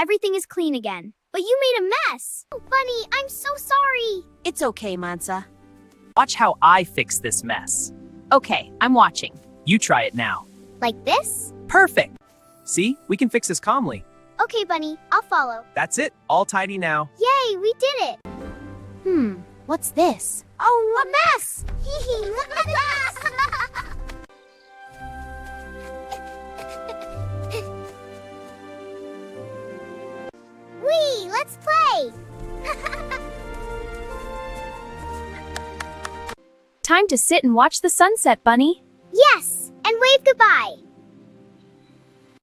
everything is clean again. But you made a mess. Oh, Bunny, I'm so sorry. It's okay, Mansa. Watch how I fix this mess. Okay, I'm watching. You try it now. Like this? Perfect. See, we can fix this calmly. Okay, Bunny, I'll follow. That's it. All tidy now. Yay, we did it. What's this? Oh, a mess. Look at this. Wee, let's play. Time to sit and watch the sunset, Bunny. Yes, and wave goodbye.